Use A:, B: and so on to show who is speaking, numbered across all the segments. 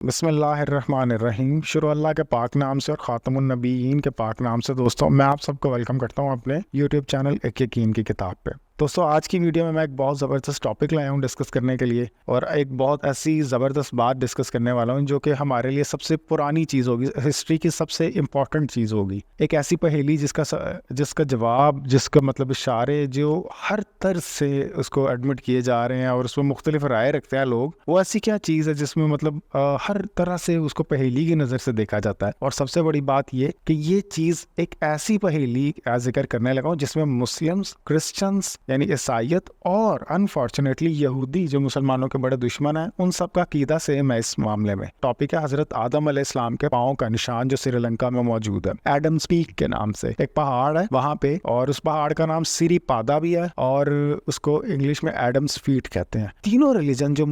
A: बिस्मिल्लाहिर्रहमानिर्रहीम। शुरू अल्लाह के पाक नाम से और ख़ातमुन नबीयीन के पाक नाम से। दोस्तों, मैं आप सबको वेलकम करता हूं अपने यूट्यूब चैनल एक यकीन की किताब पे। दोस्तों, आज की वीडियो में मैं एक बहुत ज़बरदस्त टॉपिक लाया हूं डिस्कस करने के लिए, और एक बहुत ऐसी ज़बरदस्त बात डिस्कस करने वाला हूं जो कि हमारे लिए सबसे पुरानी चीज़ होगी, हिस्ट्री की सबसे इम्पॉर्टेंट चीज़ होगी। एक ऐसी पहेली जिसका जवाब, जिसका मतलब इशारे जो हर तरह से उसको एडमिट किए जा रहे हैं और उसमें मुख्तलिफ राय रखते हैं लोग। वो ऐसी क्या चीज़ है जिसमें मतलब हर तरह से उसको पहेली की नज़र से देखा जाता है। और सबसे बड़ी बात ये कि ये चीज़ एक ऐसी पहेली का जिक्र करने लगा हूँ जिसमें मुस्लिम्स, क्रिश्चियंस यानी ईसाइयत और अनफॉर्चुनेटली यहूदी जो मुसलमानों के बड़े दुश्मन हैं, उन सब का कीदा सेम है। इस मामले में टॉपिक है हजरत आदम अलैहिस्सलाम के पाँव का निशान जो श्रीलंका में मौजूद है। एडम्स पीक के नाम से एक पहाड़ है वहां पे, और उस पहाड़ का नाम सिरिपादा भी है और उसको इंग्लिश में एडम्स फीट कहते हैं। तीनों रिलीजन जो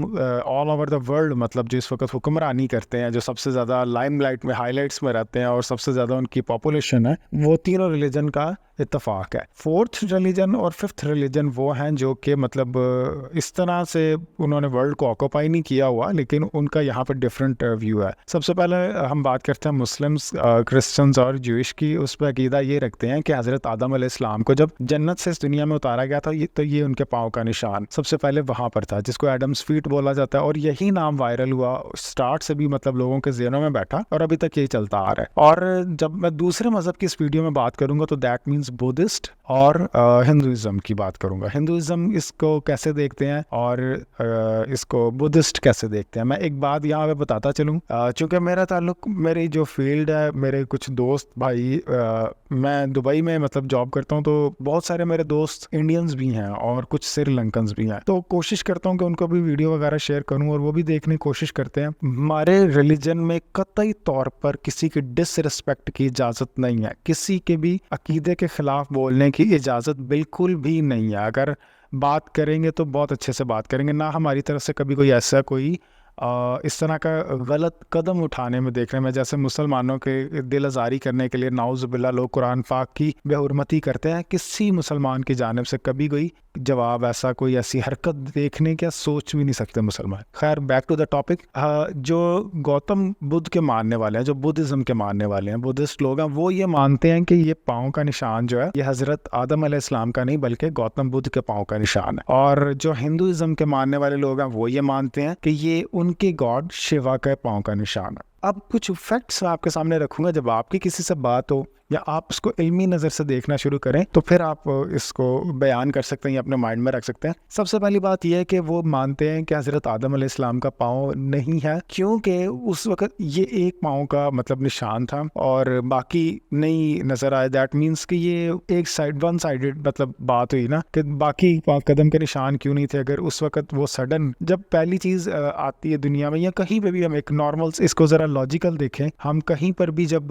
A: ऑल ओवर द वर्ल्ड, मतलब जो इस वक्त हुक्मरानी करते हैं, जो सबसे ज्यादा लाइमलाइट में, हाईलाइट्स में रहते हैं और सबसे ज्यादा उनकी पॉपुलेशन है, वो तीनों रिलीजन का इत्तेफाक है। फोर्थ रिलीजन और फिफ्थ रिलीजन वो हैं जो कि मतलब इस तरह से उन्होंने वर्ल्ड को ऑक्यूपाई नहीं किया हुआ, लेकिन उनका यहाँ पर डिफरेंट व्यू है। सबसे पहले हम बात करते हैं मुस्लिम्स, क्रिश्चियंस और ज्यूइश की। उस पर अकीदा ये रखते हैं कि हज़रत आदम अलैहिस्सलाम को जब जन्नत से इस दुनिया में उतारा गया था, ये उनके पाँव का निशान सबसे पहले वहाँ पर था, जिसको एडम्स फीट बोला जाता है। और यही नाम वायरल हुआ स्टार्ट से भी, मतलब लोगों के ज़हनों में बैठा और अभी तक यही चलता आ रहा है। और जब मैं दूसरे मज़हब की इस वीडियो में बात करूंगा तो दैट मीन्स बुद्धिस्ट और हिंदुइज्म की बात करूंगा। हिंदुइज्म इसको कैसे देखते हैं और इसको बुद्धिस्ट कैसे देखते हैं। मैं एक बात यहाँ पे बताता चलूँ, चूँकि मेरा ताल्लुक, मेरी जो फील्ड है, मेरे कुछ दोस्त भाई, मैं दुबई में मतलब जॉब करता हूँ, तो बहुत सारे मेरे दोस्त इंडियंस भी हैं और कुछ श्रीलंकन्स भी हैं। तो कोशिश करता हूँ कि उनको भी वीडियो वगैरह शेयर करूँ और वो भी देखने की कोशिश करते हैं। हमारे रिलीजन में कतई तौर पर किसी की डिसरिस्पेक्ट की इजाज़त नहीं है, किसी के भी अकीदे के खिलाफ बोलने की इजाज़त बिल्कुल भी नहीं है। अगर बात करेंगे तो बहुत अच्छे से बात करेंगे, ना हमारी तरफ से कभी कोई ऐसा कोई इस तरह का गलत कदम उठाने में देख रहे हैं। मैं जैसे मुसलमानों के दिल आज़ारी करने के लिए नाउज़ुबिल्लाह लोग कुरान पाक की बेहुरमती करते हैं, किसी मुसलमान की जानिब से कभी कोई जवाब, ऐसा कोई ऐसी हरकत देखने क्या सोच भी नहीं सकते मुसलमान। खैर, बैक टू द टॉपिक। जो गौतम बुद्ध के मानने वाले हैं, जो बुद्धिज़्म के मानने वाले हैं, बुद्धिस्ट लोग हैं, वो ये मानते हैं कि ये पाँव का निशान जो है, ये हज़रत आदम अलैहिस्सलाम का नहीं बल्कि गौतम बुद्ध के पाँव का निशान है। और जो हिंदुइज्म के मानने वाले लोग हैं वो ये मानते हैं कि ये उनके गॉड शिवा के पाँव का निशान है। अब कुछ फैक्ट्स मैं आपके सामने रखूंगा, जब आपकी किसी से बात हो या आप उसको इल्मी नज़र से देखना शुरू करें तो फिर आप इसको बयान कर सकते हैं या अपने माइंड में रख सकते हैं। सबसे पहली बात यह है कि वो मानते हैं कि हज़रत आदम अलैहिस्सलाम का पाँव नहीं है, क्योंकि उस वक़्त ये एक पाँव का मतलब निशान था और बाकी नहीं नज़र आया। दैट मीन्स कि ये एक साइड, वन साइडेड मतलब बात हुई ना, कि बाकी कदम के निशान क्यों नहीं थे। अगर उस वक़्त वो सडन जब पहली चीज़ आती है दुनिया में या कहीं पे भी, हम एक नॉर्मल, इसको ज़रा लॉजिकल देखें, हम कहीं पर भी जब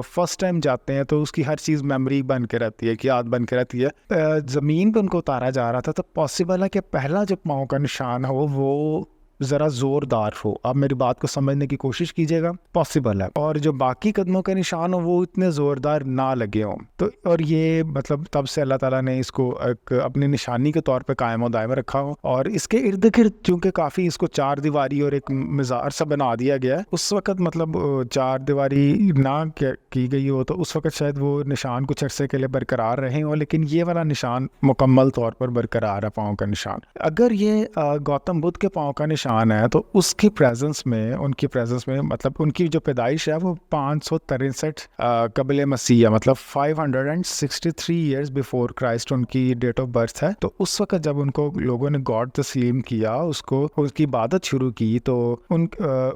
A: फर्स्ट टाइम जाते हैं तो उसकी हर चीज़ मेमोरी बन के रहती है, कि याद बन के रहती है। ज़मीन पे उनको उतारा जा रहा था तो पॉसिबल है कि पहला जो पाँव का निशान हो वो ज़रा ज़ोरदार हो। आप मेरी बात को समझने की कोशिश कीजिएगा, पॉसिबल है। और जो बाकी कदमों के निशान हो वो इतने ज़ोरदार ना लगे हों। तो और ये मतलब तब से अल्लाह ताला ने इसको एक अपनी निशानी के तौर पे कायम और दायम रखा हो। और इसके इर्द गिर्द चूँकि काफ़ी इसको चार दीवारी और एक मज़ार सा बना दिया गया है, उस वक़्त मतलब चार दीवारी ना की गई हो तो उस वक़्त शायद वो निशान कुछ अरसे के लिए बरकरार रहे हों, लेकिन ये वाला निशान मुकम्मल तौर पर बरकरार है, पाँव का निशान। अगर ये गौतम बुद्ध के पाँव का निशान है तो उसकी प्रेजेंस में, उनकी प्रेजेंस में, मतलब उनकी जो पैदाइश है वो 563 कबल मसीह है, मतलब 563 ईयर्स बिफोर क्राइस्ट उनकी डेट ऑफ बर्थ है। तो उस वक्त जब उनको लोगों ने गॉड तस्लीम किया, उसको उसकी इबादत शुरू की, तो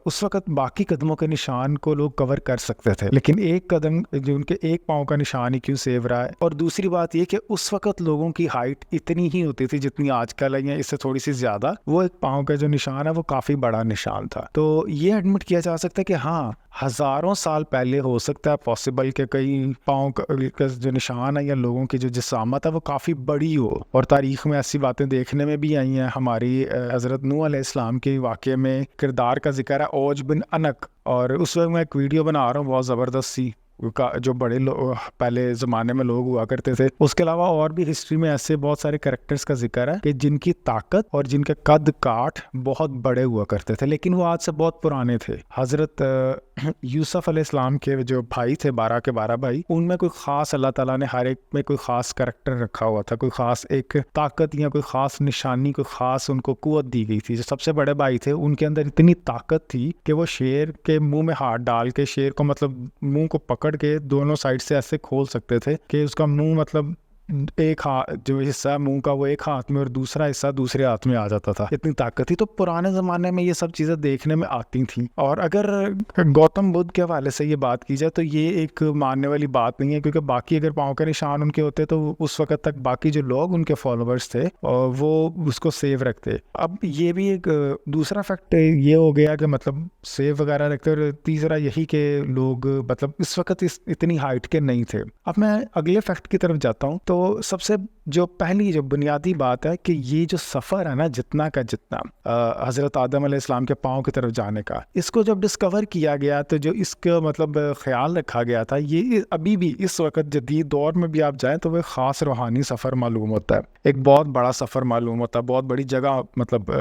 A: उस वक्त बाकी कदमों के निशान को लोग कवर कर सकते थे, लेकिन एक कदम जो उनके एक पाँव का निशान ही क्यों सेव रहा है। और दूसरी बात ये कि उस वक्त लोगों की हाइट इतनी ही होती थी जितनी आजकल है, या इससे थोड़ी सी ज्यादा। वो एक पाँव का जो निशान है वो काफी बड़ा निशान था। तो ये एडमिट किया जा सकता है कि हाँ, हजारों साल पहले हो सकता है पॉसिबल के कई पाँव का जो निशान है या लोगों की जो जिसामत है वो काफ़ी बड़ी हो। और तारीख में ऐसी बातें देखने में भी आई हैं। हमारी हज़रत नूह अलैहिस्सलाम के वाक़े में किरदार का जिक्र है, औज बिन अनक, और उस वक्त मैं एक वीडियो बना रहा हूँ बहुत ज़बरदस्त सी, जो बड़े पहले ज़माने में लोग हुआ करते थे। उसके अलावा और भी हिस्ट्री में ऐसे बहुत सारे कैरेक्टर्स का जिक्र है कि जिनकी ताकत और जिनके कद काठ बहुत बड़े हुआ करते थे, लेकिन वो आज से बहुत पुराने थे। हज़रत यूसुफ अलैहिस्सलाम के जो भाई थे, 12 के 12 भाई, उनमें कोई ख़ास अल्लाह ताला ने हर एक में कोई ख़ास करैक्टर रखा हुआ था, कोई ख़ास एक ताकत या कोई ख़ास निशानी, कोई ख़ास उनको कुव्वत दी गई थी। जो सबसे बड़े भाई थे उनके अंदर इतनी ताकत थी कि वो शेर के मुंह में हाथ डाल के शेर को मतलब मुंह को पकड़ के दोनों साइड से ऐसे खोल सकते थे कि उसका मुंह मतलब एक हाथ जो हिस्सा मुंह का वो एक हाथ में और दूसरा हिस्सा दूसरे हाथ में आ जाता था। इतनी ताकत थी। तो पुराने ज़माने में ये सब चीज़ें देखने में आती थी। और अगर गौतम बुद्ध के हवाले से ये बात की जाए तो ये एक मानने वाली बात नहीं है, क्योंकि बाकी अगर पाँव के निशान उनके होते तो उस वक्त तक बाकी जो लोग उनके फॉलोअर्स थे वो उसको सेव रखते। अब ये भी एक दूसरा फैक्ट ये हो गया कि मतलब सेव वगैरह रखते। और तीसरा यही कि लोग मतलब इस वक्त इतनी हाइट के नहीं थे। अब मैं अगले फैक्ट की तरफ जाता हूँ। तो सबसे जो पहली जो बुनियादी बात है कि ये जो सफ़र है ना, जितना का जितना हज़रत आदम अलैहिस्सलाम के पाँव की तरफ जाने का, इसको जब डिस्कवर किया गया तो जो इसका मतलब ख्याल रखा गया था, ये अभी भी इस वक्त जदीद दौर में भी आप जाएं तो वह ख़ास रूहानी सफ़र मालूम होता है। एक बहुत बड़ा सफ़र मालूम होता है, बहुत बड़ी जगह मतलब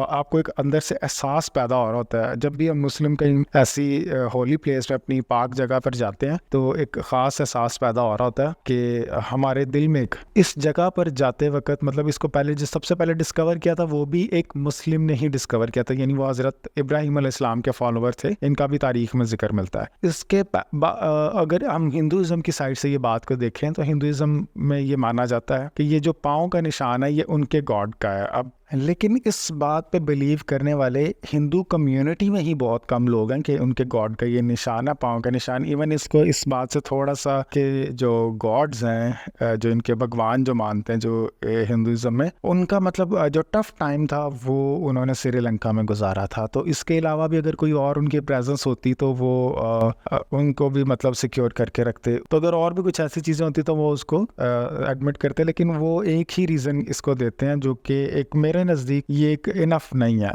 A: आपको एक अंदर से एहसास पैदा हो रहा होता है। जब भी हम मुस्लिम कहीं ऐसी होली प्लेस में अपनी पाक जगह पर जाते हैं तो एक ख़ास एहसास पैदा हो रहा होता है कि हमारे दिल में इस जगह पर जाते वक्त मतलब इसको पहले जो सबसे पहले डिस्कवर किया था वो भी एक मुस्लिम ने ही डिस्कवर किया था, यानी वो हज़रत इब्राहिम अलैहिस्सलाम के फॉलोअर थे। इनका भी तारीख में जिक्र मिलता है। इसके अगर हम हिंदुज़म की साइड से ये बात को देखें तो हिंदुज़म में ये माना जाता है कि ये जो पाँव का निशान है ये उनके गॉड का है। अब लेकिन इस बात पे बिलीव करने वाले हिंदू कम्युनिटी में ही बहुत कम लोग हैं कि उनके गॉड का ये निशान है, पाँव का निशान। इवन इसको इस बात से थोड़ा सा कि जो गॉड्स हैं, जो इनके भगवान जो मानते हैं जो हिंदुज़म में, उनका मतलब जो टफ टाइम था वो उन्होंने श्रीलंका में गुजारा था। तो इसके अलावा भी अगर कोई और उनकी प्रेजेंस होती तो वो उनको भी मतलब सिक्योर करके रखते। तो अगर और भी कुछ ऐसी चीज़ें होती तो वो उसको एडमिट करते, लेकिन वो एक ही रीज़न इसको देते हैं जो कि एक मेरे नज़दीक ये एक इनफ नहीं है।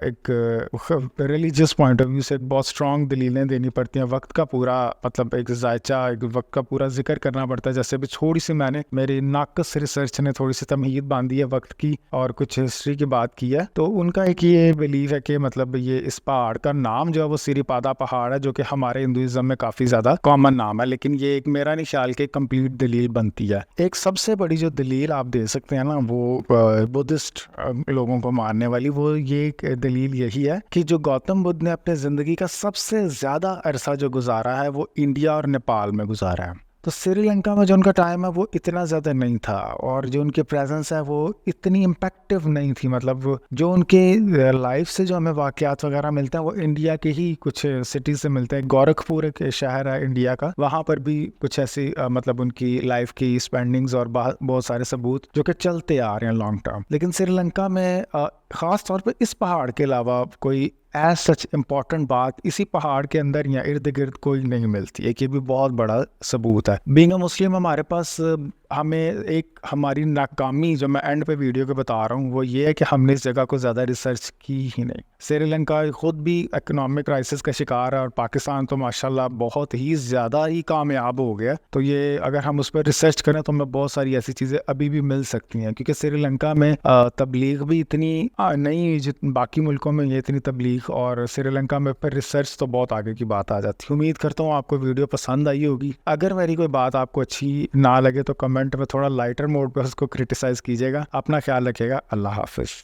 A: एक रिलीजियस पॉइंट ऑफ व्यू से बहुत स्ट्रॉन्ग दलीलें देनी पड़ती हैं। वक्त का पूरा मतलब एक जायचा, एक वक्त का पूरा जिक्र करना पड़ता है। जैसे भी थोड़ी सी मैंने मेरी नाकस रिसर्च ने थोड़ी सी तमहीद बांधी है वक्त की और कुछ हिस्ट्री की बात की है। तो उनका एक ये बिलीव है कि मतलब ये इस पहाड़ का नाम जो है वो सिरिपादा पहाड़ है, जो कि हमारे हिंदुइज्म में काफ़ी ज़्यादा कॉमन नाम है। लेकिन ये एक मेरा नहीं ख्याल के कंप्लीट दलील बनती है। एक सबसे बड़ी जो दलील आप दे सकते हैं ना वो बुद्धिस्ट लोगों को मानने वाली, वो ये एक दलील यही है कि जो गौतम बुद्ध ने अपने ज़िंदगी का सबसे ज़्यादा अरसा जो गुजारा है वो इंडिया और नेपाल में गुजारा है। तो श्रीलंका में जो उनका टाइम है वो इतना ज़्यादा नहीं था और जो उनकी प्रेजेंस है वो इतनी इम्पैक्टिव नहीं थी। मतलब जो उनके लाइफ से जो हमें वाक़यात वगैरह मिलते हैं वो इंडिया के ही कुछ सिटी से मिलते हैं। गोरखपुर एक शहर है इंडिया का, वहाँ पर भी कुछ ऐसी मतलब उनकी लाइफ की स्पेंडिंग्स और बहुत सारे सबूत जो कि चलते आ रहे हैं लॉन्ग टर्म। लेकिन श्रीलंका में ख़ास तौर पर इस पहाड़ के अलावा कोई एज सच इम्पॉर्टेंट बात इसी पहाड़ के अंदर या इर्द गिर्द कोई नहीं मिलती। एक ये भी बहुत बड़ा सबूत है। बीइंग अ मुस्लिम हमारे पास हमें एक हमारी नाकामी जो मैं एंड पे वीडियो के बता रहा हूँ वो ये है कि हमने इस जगह को ज़्यादा रिसर्च की ही नहीं। श्रीलंका खुद भी इकोनॉमिक क्राइसिस का शिकार है और पाकिस्तान तो माशाल्लाह बहुत ही ज़्यादा ही कामयाब हो गया। तो ये अगर हम उस पर रिसर्च करें तो हमें बहुत सारी ऐसी चीज़ें अभी भी मिल सकती हैं, क्योंकि श्रीलंका में तबलीग भी इतनी नहीं जितनी बाकी मुल्कों में ये इतनी तबलीग, और श्रीलंका में पर रिसर्च तो बहुत आगे की बात आ जाती है। उम्मीद करता हूँ आपको वीडियो पसंद आई होगी। अगर मेरी कोई बात आपको अच्छी ना लगे तो कमेंट में थोड़ा लाइटर मोड पर उसको क्रिटिसाइज़ कीजिएगा। अपना ख्याल रखिएगा। अल्लाह हाफिज़।